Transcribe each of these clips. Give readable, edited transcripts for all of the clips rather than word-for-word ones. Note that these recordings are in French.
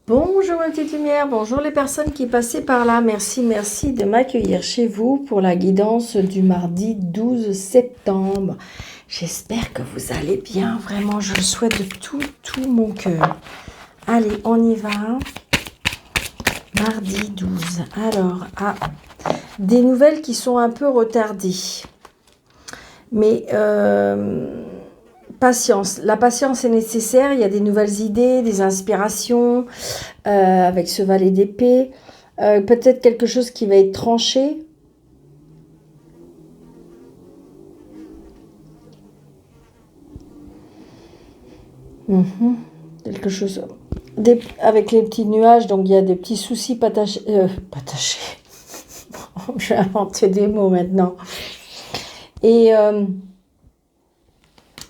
Bonjour ma petite lumière, bonjour les personnes qui passaient par là. Merci de m'accueillir chez vous pour la guidance du mardi 12 septembre. J'espère que vous allez bien, vraiment je le souhaite de tout mon cœur. Allez, on y va. Mardi 12. Alors, des nouvelles qui sont un peu retardées. Mais patience. La patience est nécessaire. Il y a des nouvelles idées, des inspirations avec ce valet d'épée. Peut-être quelque chose qui va être tranché. Quelque chose avec les petits nuages. Donc il y a des petits soucis patachés. Je vais inventer des mots maintenant.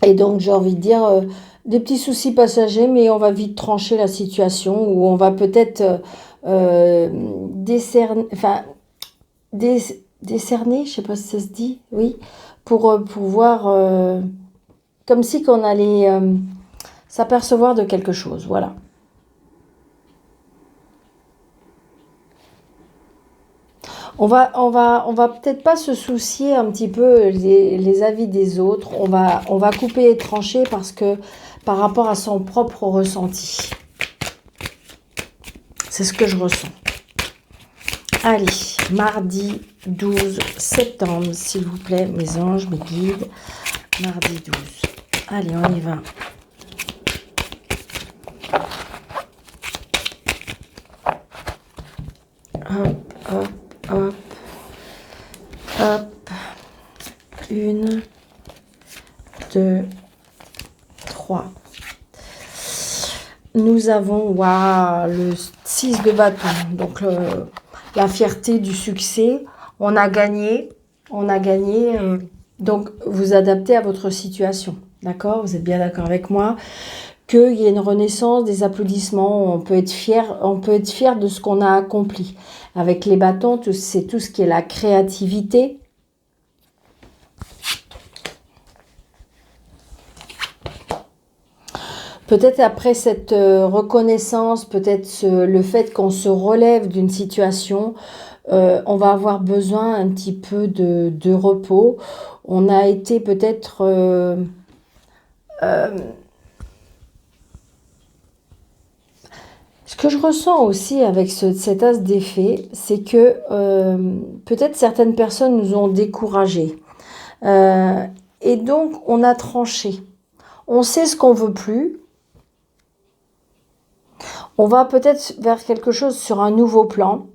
Et donc, j'ai envie de dire des petits soucis passagers, mais on va vite trancher la situation, ou on va peut-être décerner, je sais pas si ça se dit, oui, pour voir, comme si qu'on allait s'apercevoir de quelque chose, voilà. On va peut-être pas se soucier un petit peu les avis des autres. On va couper et trancher parce que par rapport à son propre ressenti. C'est ce que je ressens. Allez, mardi 12 septembre, s'il vous plaît, mes anges, mes guides. Mardi 12. Allez, on y va. Hop, hop. Hop, hop, 1, 2, 3. Nous avons le 6 de bâton, donc la fierté du succès. On a gagné, donc vous adaptez à votre situation, d'accord? Vous êtes bien d'accord avec moi qu'il y a une renaissance, des applaudissements, on peut être fier de ce qu'on a accompli. Avec les bâtons, c'est tout ce qui est la créativité. Peut-être après cette reconnaissance, peut-être le fait qu'on se relève d'une situation, on va avoir besoin un petit peu de repos. On a été peut-être... Ce que je ressens aussi avec cet as d'effet, c'est que peut-être certaines personnes nous ont découragés. Et donc, on a tranché. On sait ce qu'on veut plus. On va peut-être vers quelque chose sur un nouveau plan.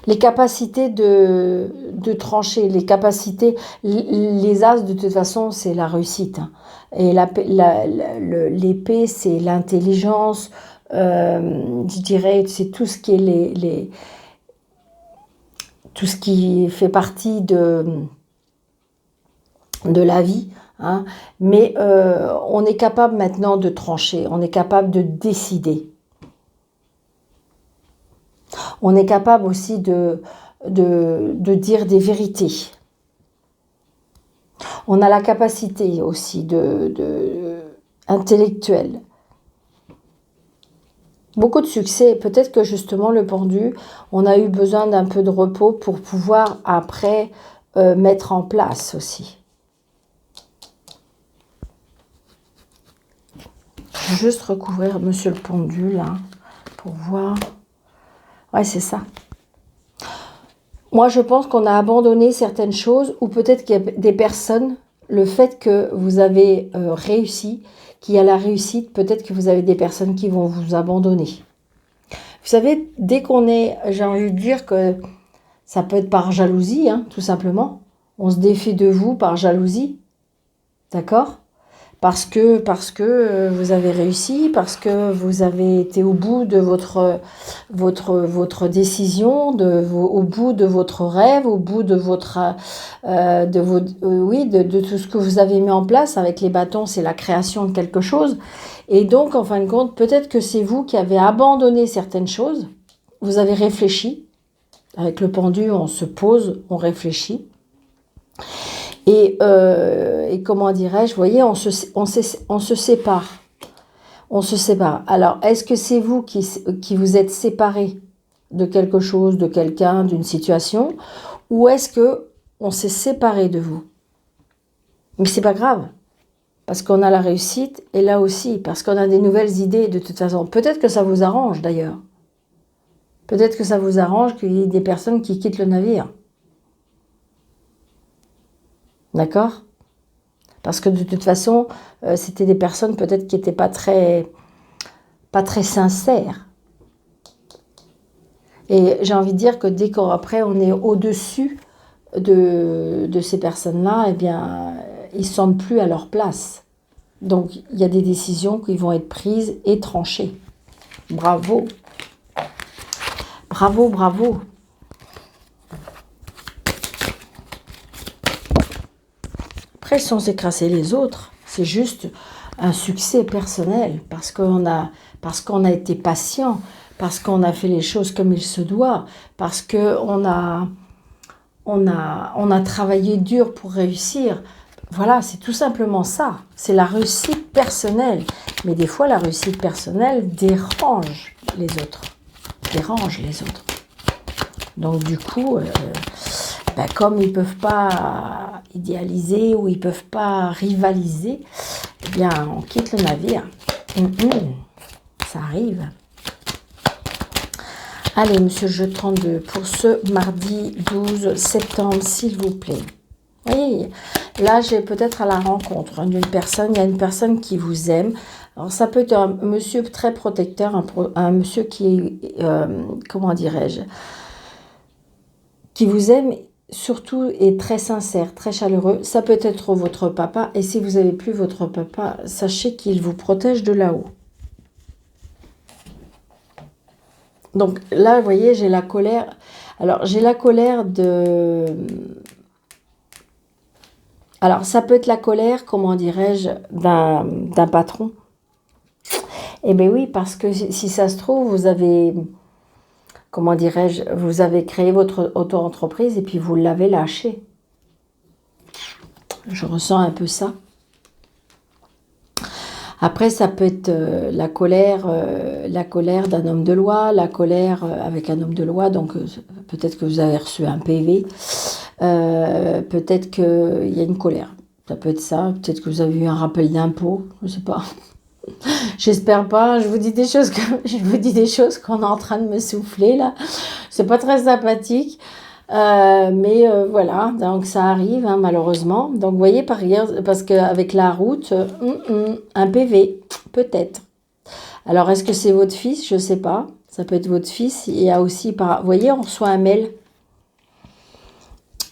Les capacités de trancher, les capacités, les as de toute façon c'est la réussite. Et l'épée c'est l'intelligence, je dirais c'est tout ce qui est tout ce qui fait partie de la vie. Hein. Mais on est capable maintenant de trancher, on est capable de décider. On est capable aussi de dire des vérités. On a la capacité aussi intellectuelle. Beaucoup de succès. Peut-être que justement le pendu, on a eu besoin d'un peu de repos pour pouvoir après mettre en place aussi. Je vais juste recouvrir monsieur le pendu là pour voir. Ouais, c'est ça. Moi, je pense qu'on a abandonné certaines choses ou peut-être qu'il y a des personnes, le fait que vous avez réussi, qu'il y a la réussite, peut-être que vous avez des personnes qui vont vous abandonner. Vous savez, dès qu'on est, j'ai envie de dire que ça peut être par jalousie, hein, tout simplement. On se défie de vous par jalousie, d'accord ? Parce que vous avez réussi, parce que vous avez été au bout de votre décision, au bout de votre rêve, au bout de de tout ce que vous avez mis en place. Avec les bâtons, c'est la création de quelque chose. Et donc, en fin de compte, peut-être que c'est vous qui avez abandonné certaines choses. Vous avez réfléchi. Avec le pendu, on se pose, on réfléchit. Et comment dirais-je, vous voyez, on se sépare. On se sépare. Alors, est-ce que c'est vous qui vous êtes séparés de quelque chose, de quelqu'un, d'une situation, ou est-ce que on s'est séparé de vous? Mais c'est pas grave, parce qu'on a la réussite, et là aussi, parce qu'on a des nouvelles idées de toute façon. Peut-être que ça vous arrange d'ailleurs. Peut-être que ça vous arrange qu'il y ait des personnes qui quittent le navire. D'accord? Parce que de toute façon, c'était des personnes peut-être qui n'étaient pas très sincères. Et j'ai envie de dire que dès qu'après on est au-dessus de ces personnes-là, eh bien, ils ne se sentent plus à leur place. Donc, il y a des décisions qui vont être prises et tranchées. Bravo. Bravo, bravo. Après, sans écraser les autres, c'est juste un succès personnel parce qu'on a été patient, parce qu'on a fait les choses comme il se doit, parce qu'on on a travaillé dur pour réussir. Voilà, c'est tout simplement ça. C'est la réussite personnelle. Mais des fois, la réussite personnelle dérange les autres. Dérange les autres. Donc du coup, comme ils ne peuvent pas idéaliser ou ils ne peuvent pas rivaliser, eh bien, on quitte le navire. Ça arrive. Allez, monsieur le jeu 32, pour ce mardi 12 septembre, s'il vous plaît. Oui, là, j'ai peut-être à la rencontre d'une personne. Il y a une personne qui vous aime. Alors, ça peut être un monsieur très protecteur, un monsieur qui est, comment dirais-je, qui vous aime surtout est très sincère, très chaleureux. Ça peut être votre papa. Et si vous n'avez plus votre papa, sachez qu'il vous protège de là-haut. Donc là, vous voyez, j'ai la colère. Alors, j'ai la colère de... Alors, ça peut être la colère, comment dirais-je, d'un patron. Eh bien oui, parce que si ça se trouve, vous avez, comment dirais-je, vous avez créé votre auto-entreprise et puis vous l'avez lâchée. Je ressens un peu ça. Après, ça peut être la colère d'un homme de loi, la colère avec un homme de loi, donc peut-être que vous avez reçu un PV, peut-être qu'il y a une colère. Ça peut être ça, peut-être que vous avez eu un rappel d'impôt, je ne sais pas. J'espère pas, je vous dis des choses qu'on est en train de me souffler là. C'est pas très sympathique. Mais voilà, donc ça arrive hein, malheureusement. Donc vous voyez par ailleurs, parce qu'avec la route, un PV, peut-être. Alors est-ce que c'est votre fils? Je ne sais pas. Ça peut être votre fils. Il y a aussi, vous voyez, on reçoit un mail.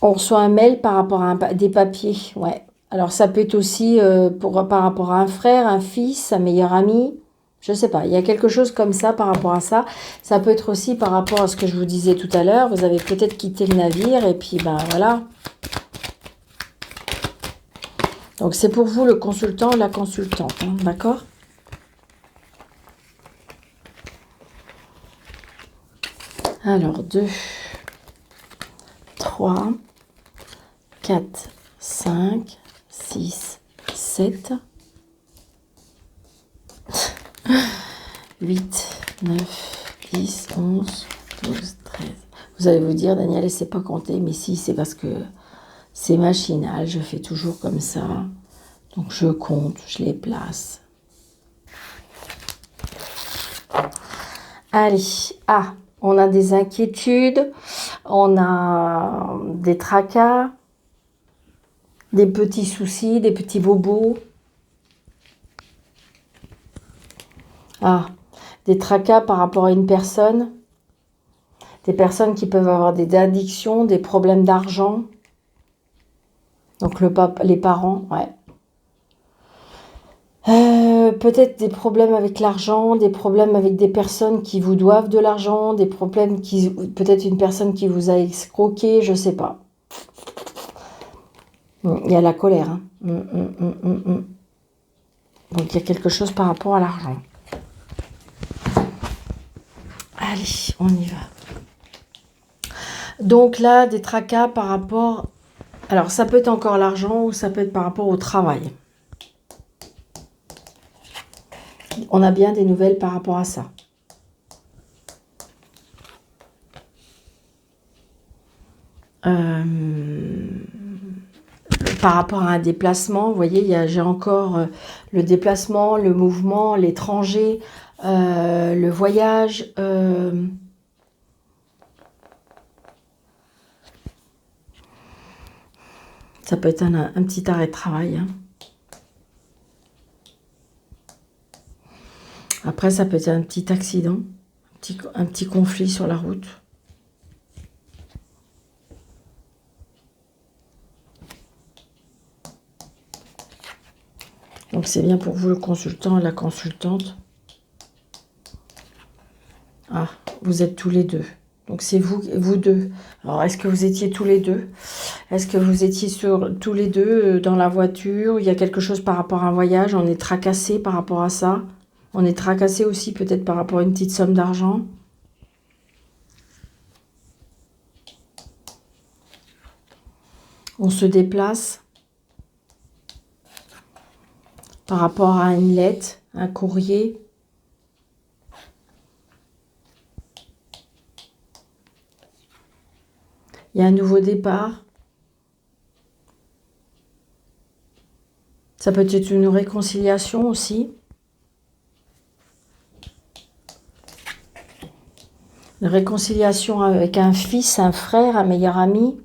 On reçoit un mail par rapport à des papiers, ouais. Alors ça peut être aussi par rapport à un frère, un fils, un meilleur ami. Je ne sais pas, il y a quelque chose comme ça par rapport à ça. Ça peut être aussi par rapport à ce que je vous disais tout à l'heure. Vous avez peut-être quitté le navire et puis ben voilà. Donc c'est pour vous le consultant ou la consultante, hein, d'accord? Alors 2, 3, 4, 5, 6, 7... 8, 9, 10, 11, 12, 13. Vous allez vous dire, Daniel, elle ne sait pas compter, mais si, c'est parce que c'est machinal, je fais toujours comme ça. Donc je compte, je les place. Allez, on a des inquiétudes, on a des tracas, des petits soucis, des petits bobos. Des tracas par rapport à une personne, des personnes qui peuvent avoir des addictions, des problèmes d'argent. Donc les parents, ouais. Peut-être des problèmes avec l'argent, des problèmes avec des personnes qui vous doivent de l'argent, des problèmes peut-être une personne qui vous a escroqué, je sais pas. Il y a la colère. Hein. Donc il y a quelque chose par rapport à l'argent. Allez, on y va. Donc là, des tracas par rapport... Alors, ça peut être encore l'argent ou ça peut être par rapport au travail. On a bien des nouvelles par rapport à ça. Par rapport à un déplacement, vous voyez, j'ai encore le déplacement, le mouvement, l'étranger, le voyage. Ça peut être un petit arrêt de travail. Hein. Après, ça peut être un petit accident, un petit conflit sur la route. Donc, c'est bien pour vous, le consultant et la consultante. Ah, vous êtes tous les deux. Donc, c'est vous deux. Alors, est-ce que vous étiez tous les deux? Est-ce que vous étiez tous les deux dans la voiture? Il y a quelque chose par rapport à un voyage? On est tracassé par rapport à ça? On est tracassé aussi peut-être par rapport à une petite somme d'argent? On se déplace par rapport à une lettre, un courrier. Il y a un nouveau départ. Ça peut être une réconciliation aussi. Une réconciliation avec un fils, un frère, un meilleur ami.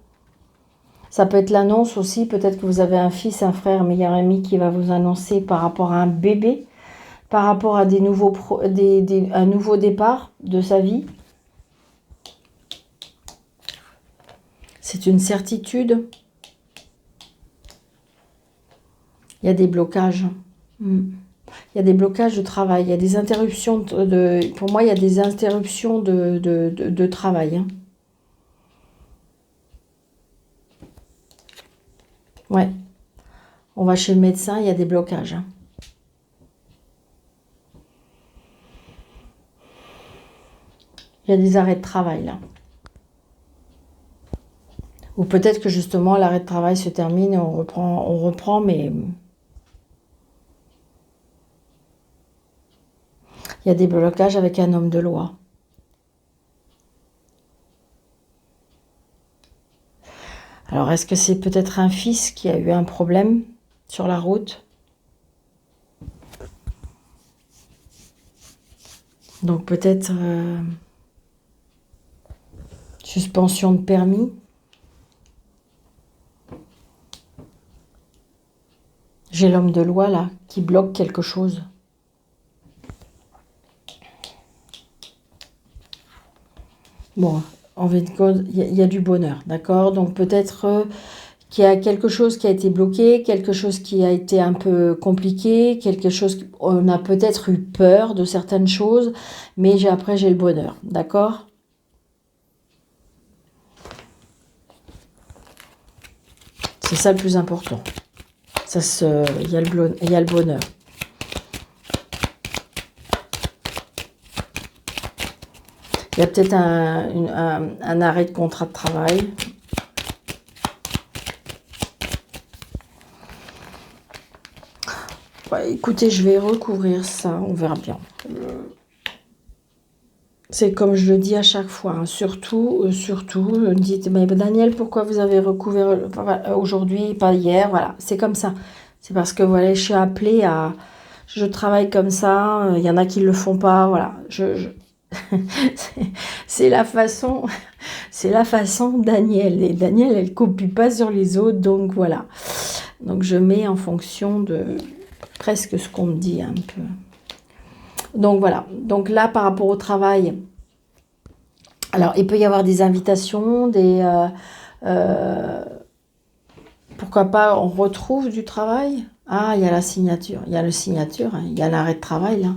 Ça peut être l'annonce aussi. Peut-être que vous avez un fils, un frère, un meilleur ami qui va vous annoncer par rapport à un bébé, par rapport à un nouveau départ de sa vie. C'est une certitude. Il y a des blocages. Il y a des blocages de travail. Il y a des interruptions pour moi, il y a des interruptions de travail. Hein. Ouais. On va chez le médecin, il y a des blocages. Hein. Il y a des arrêts de travail là. Ou peut-être que justement l'arrêt de travail se termine et on reprend, mais il y a des blocages avec un homme de loi. Alors, est-ce que c'est peut-être un fils qui a eu un problème sur la route? Donc, peut-être suspension de permis. J'ai l'homme de loi, là, qui bloque quelque chose. Bon, en fait, il y a du bonheur, d'accord? Donc, peut-être qu'il y a quelque chose qui a été bloqué, quelque chose qui a été un peu compliqué, quelque chose... On a peut-être eu peur de certaines choses, mais après, j'ai le bonheur, d'accord? C'est ça le plus important. Il y a le bonheur. Il y a peut-être un arrêt de contrat de travail. Ouais, écoutez, je vais recouvrir ça, on verra bien. C'est comme je le dis à chaque fois, hein, surtout, dites, mais Daniel, pourquoi vous avez recouvert aujourd'hui, pas hier? Voilà, c'est comme ça. C'est parce que voilà, je suis appelée à... Je travaille comme ça, il y en a qui ne le font pas, voilà. C'est la façon Daniel. Et Daniel, elle ne copie pas sur les autres, donc voilà. Donc je mets en fonction de presque ce qu'on me dit un peu. Donc voilà, donc là par rapport au travail, alors il peut y avoir des invitations, pourquoi pas on retrouve du travail. Ah, il y a la signature, il y a le signature, hein, il y a l'arrêt de travail là.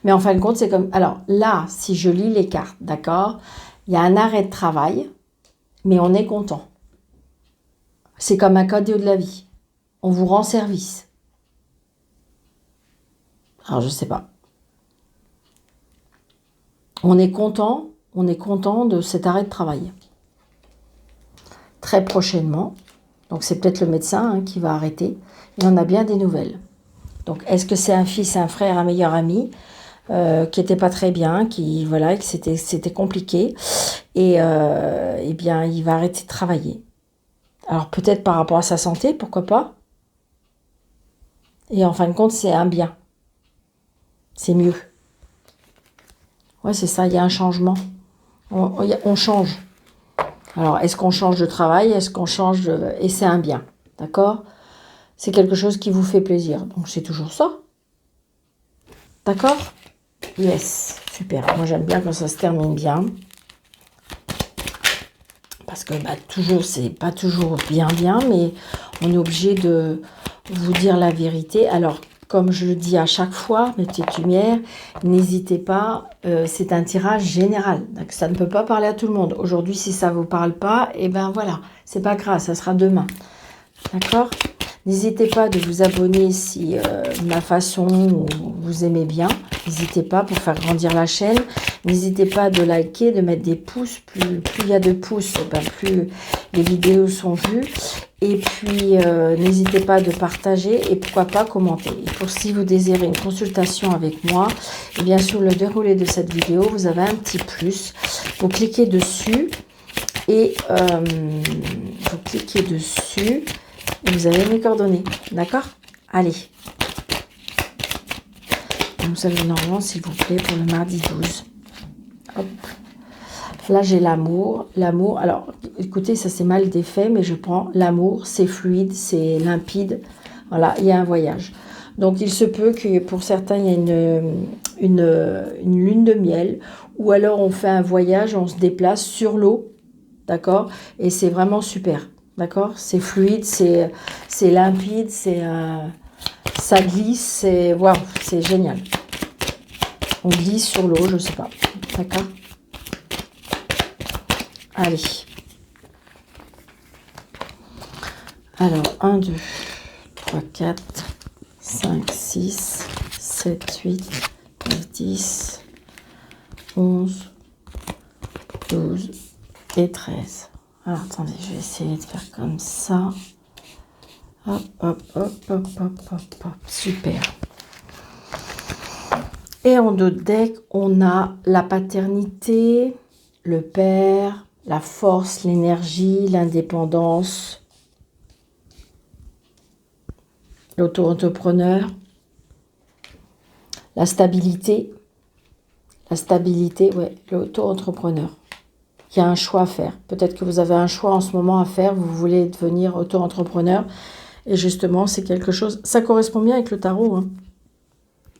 Mais en fin de compte, c'est comme, alors là, si je lis les cartes, d'accord, il y a un arrêt de travail, mais on est content. C'est comme un cadeau de la vie. On vous rend service. Alors je sais pas. On est content de cet arrêt de travail. Très prochainement, donc c'est peut-être le médecin hein, qui va arrêter, et on a bien des nouvelles. Donc, est-ce que c'est un fils, un frère, un meilleur ami qui n'était pas très bien, voilà, que c'était compliqué, et eh bien, il va arrêter de travailler. Alors, peut-être par rapport à sa santé, pourquoi pas. Et en fin de compte, c'est un bien. C'est mieux. Ouais, c'est ça, il y a un changement. On change. Alors, est-ce qu'on change de travail? Est-ce qu'on change de... Et c'est un bien, d'accord? C'est quelque chose qui vous fait plaisir. Donc, c'est toujours ça. D'accord? Yes, super. Moi, j'aime bien quand ça se termine bien. Parce que, bah, toujours, c'est pas toujours bien, mais on est obligé de vous dire la vérité. Alors, comme je le dis à chaque fois, mes petites lumières, n'hésitez pas, c'est un tirage général. Donc, ça ne peut pas parler à tout le monde. Aujourd'hui, si ça ne vous parle pas, et ben voilà, c'est pas grave, ça sera demain. D'accord? N'hésitez pas de vous abonner si ma façon vous aimez bien. N'hésitez pas pour faire grandir la chaîne. N'hésitez pas de liker, de mettre des pouces. Plus il y a de pouces, ben plus les vidéos sont vues. Et puis, n'hésitez pas de partager et pourquoi pas commenter. Et pour si vous désirez une consultation avec moi, et bien sur le déroulé de cette vidéo, vous avez un petit plus. Vous cliquez dessus et vous cliquez dessus. Et vous avez mes coordonnées, d'accord? Allez. Nous allons normalement, s'il vous plaît, pour le mardi 12. Hop. Là, j'ai l'amour. L'amour, alors, écoutez, ça c'est mal défait, mais je prends l'amour, c'est fluide, c'est limpide. Voilà, il y a un voyage. Donc, il se peut que pour certains, il y ait une lune de miel, ou alors on fait un voyage, on se déplace sur l'eau, d'accord? Et c'est vraiment super. D'accord? C'est fluide, c'est limpide, ça glisse, c'est waouh, c'est génial. On glisse sur l'eau, je ne sais pas. D'accord? Allez. Alors, 1, 2, 3, 4, 5, 6, 7, 8, 9, 10, 11, 12 et 13. Alors, attendez, je vais essayer de faire comme ça. Hop, hop, hop, hop, hop, hop, hop. Super. Et en dos de deck, on a la paternité, le père, la force, l'énergie, l'indépendance, l'auto-entrepreneur, la stabilité. La stabilité, ouais, l'auto-entrepreneur. Il y a un choix à faire. Peut-être que vous avez un choix en ce moment à faire, vous voulez devenir auto-entrepreneur. Et justement, c'est quelque chose... Ça correspond bien avec le tarot. Hein.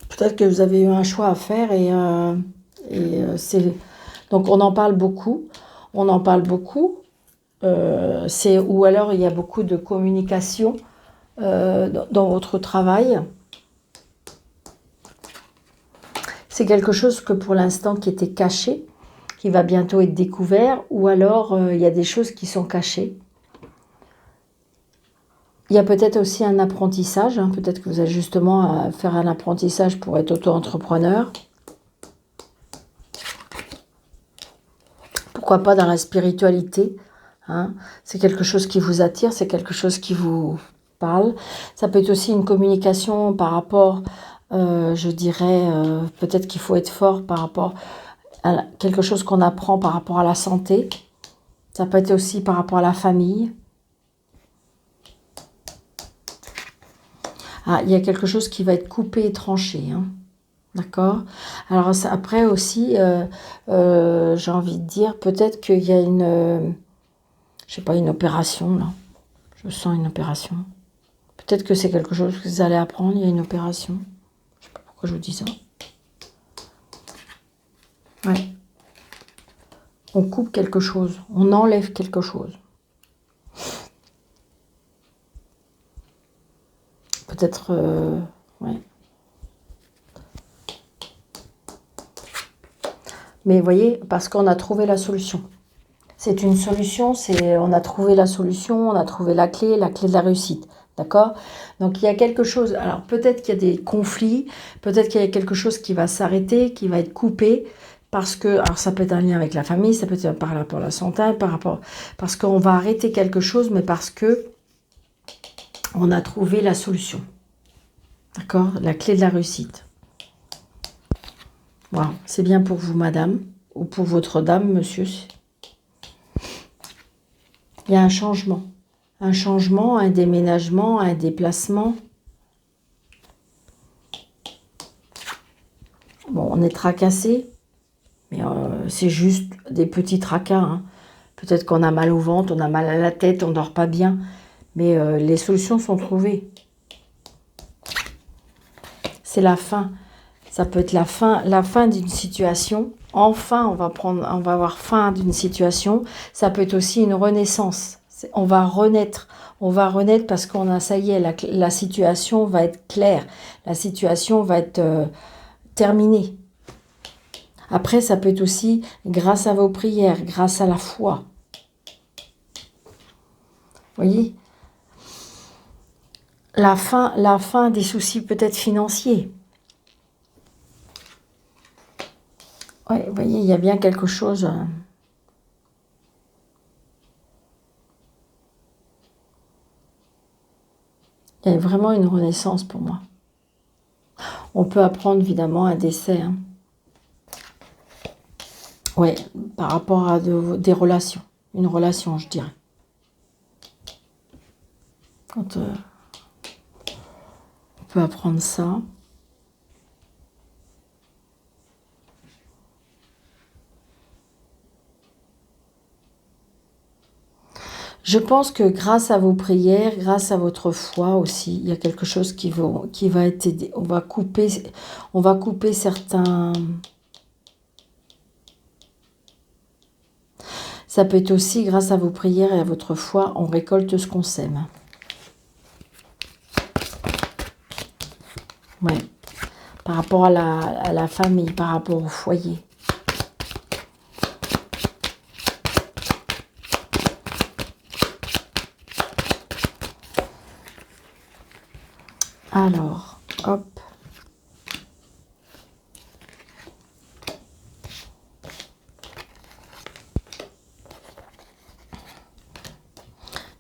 Peut-être que vous avez eu un choix à faire c'est... Donc, on en parle beaucoup. On en parle beaucoup. Ou alors, il y a beaucoup de communication dans votre travail. C'est quelque chose que pour l'instant qui était caché, qui va bientôt être découvert, ou alors il y a des choses qui sont cachées. Il y a peut-être aussi un apprentissage, hein, peut-être que vous avez justement à faire un apprentissage pour être auto-entrepreneur. Pourquoi pas dans la spiritualité, hein, c'est quelque chose qui vous attire, c'est quelque chose qui vous parle. Ça peut être aussi une communication par rapport, je dirais, peut-être qu'il faut être fort par rapport à quelque chose qu'on apprend par rapport à la santé. Ça peut être aussi par rapport à la famille. Ah, il y a quelque chose qui va être coupé et tranché. Hein. D'accord? Alors après aussi, j'ai envie de dire, peut-être qu'il y a je sais pas, une opération là. Je sens une opération. Peut-être que c'est quelque chose que vous allez apprendre, il y a une opération. Je sais pas pourquoi je vous dis ça. Ouais. On coupe quelque chose, on enlève quelque chose. Peut-être, ouais. Mais vous voyez, parce qu'on a trouvé la solution. C'est une solution, on a trouvé la solution, on a trouvé la clé de la réussite. D'accord? Donc, il y a quelque chose, alors peut-être qu'il y a des conflits, peut-être qu'il y a quelque chose qui va s'arrêter, qui va être coupé, parce que, alors ça peut être un lien avec la famille, ça peut être par rapport à la santé, parce qu'on va arrêter quelque chose, mais parce que on a trouvé la solution. D'accord? La clé de la réussite. Wow. C'est bien pour vous, madame, ou pour votre dame, monsieur. Il y a un changement. Un changement, un déménagement, un déplacement. Bon, on est tracassé, mais c'est juste des petits tracas. Hein. Peut-être qu'on a mal au ventre, on a mal à la tête, on ne dort pas bien. Mais les solutions sont trouvées. C'est la fin. Ça peut être la fin d'une situation. Enfin, on va avoir fin d'une situation. Ça peut être aussi une renaissance. On va renaître. On va renaître parce qu'on a, ça y est, la situation va être claire. La situation va être terminée. Après, ça peut être aussi grâce à vos prières, grâce à la foi. Vous voyez ? La fin des soucis peut-être financiers. Oui, vous voyez, il y a bien quelque chose. Il y a vraiment une renaissance pour moi. On peut apprendre évidemment un décès. Hein. Oui, par rapport à des relations. Une relation, je dirais. Quand on peut apprendre ça. Je pense que grâce à vos prières, grâce à votre foi aussi, il y a quelque chose qui va être aidé. On va couper certains... Ça peut être aussi grâce à vos prières et à votre foi, on récolte ce qu'on sème. Ouais. Par rapport à la famille, par rapport au foyer. Alors, hop.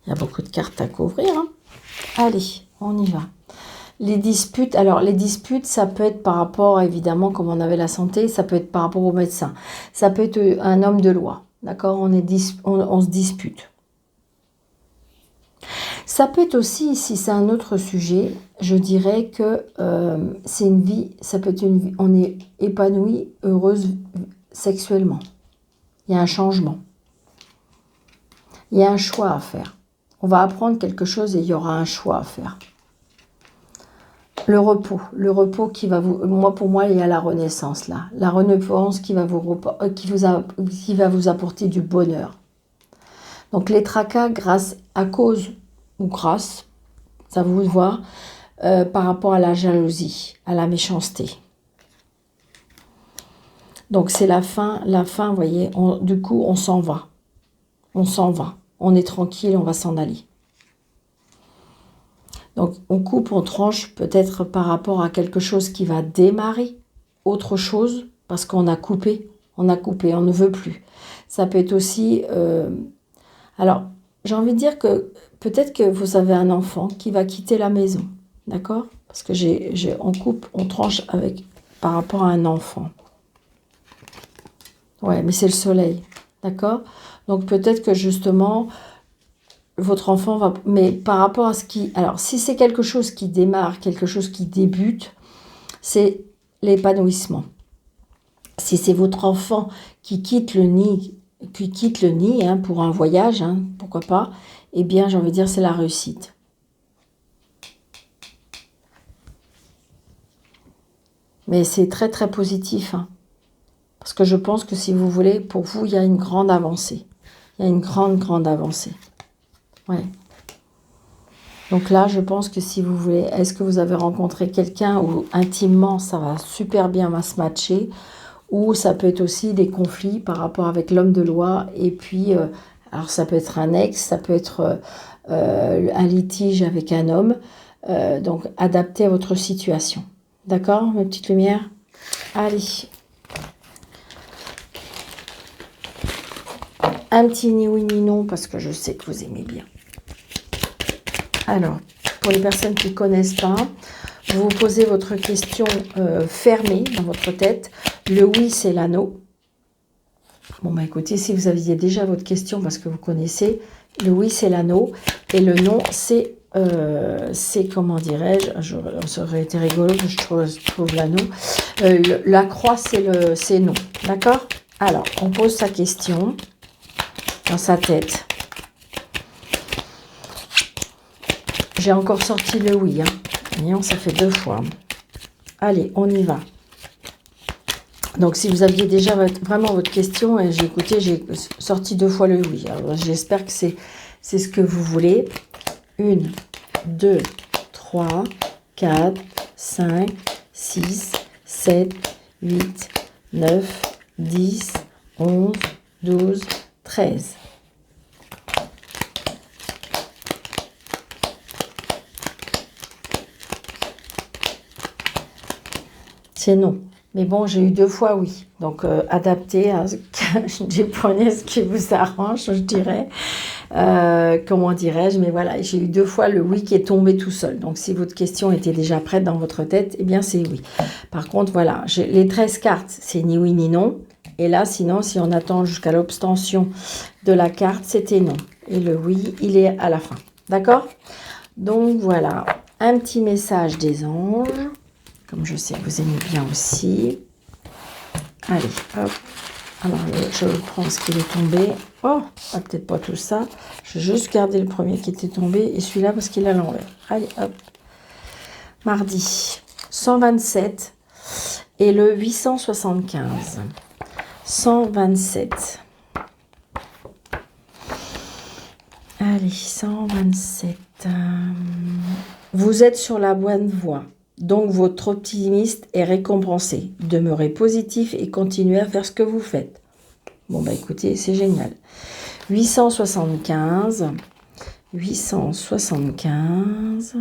Il y a beaucoup de cartes à couvrir. Hein. Allez, on y va. Les disputes, alors les disputes, ça peut être par rapport, évidemment, comme on avait la santé, ça peut être par rapport au médecin. Ça peut être un homme de loi, d'accord, on se dispute. Ça peut être aussi, si c'est un autre sujet, je dirais que c'est une vie, ça peut être une vie, on est épanoui, heureuse sexuellement. Il y a un changement. Il y a un choix à faire. On va apprendre quelque chose et il y aura un choix à faire. Le repos qui va vous... Pour moi, il y a la renaissance là. La renaissance qui va vous apporter du bonheur. Donc les tracas, à cause ou grâce, ça vous voit, par rapport à la jalousie, à la méchanceté. Donc c'est la fin, vous voyez, du coup on s'en va. On s'en va. On est tranquille, on va s'en aller. Donc, on coupe, on tranche peut-être par rapport à quelque chose qui va démarrer autre chose parce qu'on a coupé, on ne veut plus. Ça peut être aussi... alors, j'ai envie de dire que peut-être que vous avez un enfant qui va quitter la maison, d'accord? Parce que on coupe, on tranche par rapport à un enfant. Ouais, mais c'est le soleil, d'accord? Donc, peut-être que justement... votre enfant va... Mais par rapport à ce qui... Alors, si c'est quelque chose qui démarre, quelque chose qui débute, c'est l'épanouissement. Si c'est votre enfant qui quitte le nid hein, pour un voyage, hein, pourquoi pas, eh bien, j'ai envie de dire, c'est la réussite. Mais c'est très, très positif. Hein, parce que je pense que si vous voulez, pour vous, il y a une grande avancée. Il y a une grande, grande avancée. Ouais. Donc là, je pense que si vous voulez, est-ce que vous avez rencontré quelqu'un où intimement, ça va super bien se matcher, ou ça peut être aussi des conflits par rapport avec l'homme de loi, et puis, alors ça peut être un ex, ça peut être un litige avec un homme, donc adapté à votre situation. D'accord, mes petites lumières? Allez. Un petit ni oui ni non, parce que je sais que vous aimez bien. Alors, pour les personnes qui ne connaissent pas, Vous vous posez votre question fermée dans votre tête. Le oui, c'est l'anneau. Bon, bah écoutez, si vous aviez déjà votre question parce que vous connaissez, le oui, c'est l'anneau. Et le non, c'est, comment dirais-je, ça aurait été rigolo que je trouve l'anneau. La croix, c'est non. D'accord? Alors, on pose sa question dans sa tête. J'ai encore sorti le oui. Hein. Voyons, ça fait 2 fois. Allez, on y va. Donc, si vous aviez déjà vraiment votre question, et j'ai sorti 2 fois le oui. J'espère que c'est ce que vous voulez. 1, 2, 3, 4, 5, 6, 7, 8, 9, 10, 11, 12, 13. C'est non. Mais bon, j'ai eu 2 fois oui. Donc, adapté à prenez ce qui vous arrange, je dirais. Comment dirais-je? Mais voilà, j'ai eu 2 fois le oui qui est tombé tout seul. Donc, si votre question était déjà prête dans votre tête, eh bien, c'est oui. Par contre, voilà, les 13 cartes, c'est ni oui ni non. Et là, sinon, si on attend jusqu'à l'obstention de la carte, c'était non. Et le oui, il est à la fin. D'accord? Donc, voilà, un petit message des anges. Comme je sais que vous aimez bien aussi. Allez, hop. Alors, je prends ce qui est tombé. Oh, peut-être pas tout ça. Je vais juste garder le premier qui était tombé et celui-là parce qu'il a l'envers. Allez, hop. Mardi, 127 et le 875. 127. Allez, 127. Vous êtes sur la bonne voie. Donc, votre optimisme est récompensé. Demeurez positif et continuez à faire ce que vous faites. Bon, bah écoutez, c'est génial. 875. 875.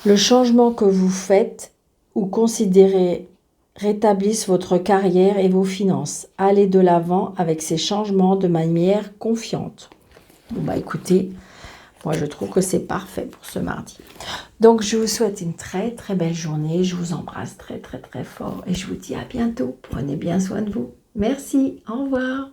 Le changement que vous faites ou considérez rétablissent votre carrière et vos finances. Allez de l'avant avec ces changements de manière confiante. Bon, bah écoutez, moi, je trouve que c'est parfait pour ce mardi. Donc, je vous souhaite une très, très belle journée. Je vous embrasse très, très, très fort. Et je vous dis à bientôt. Prenez bien soin de vous. Merci. Au revoir.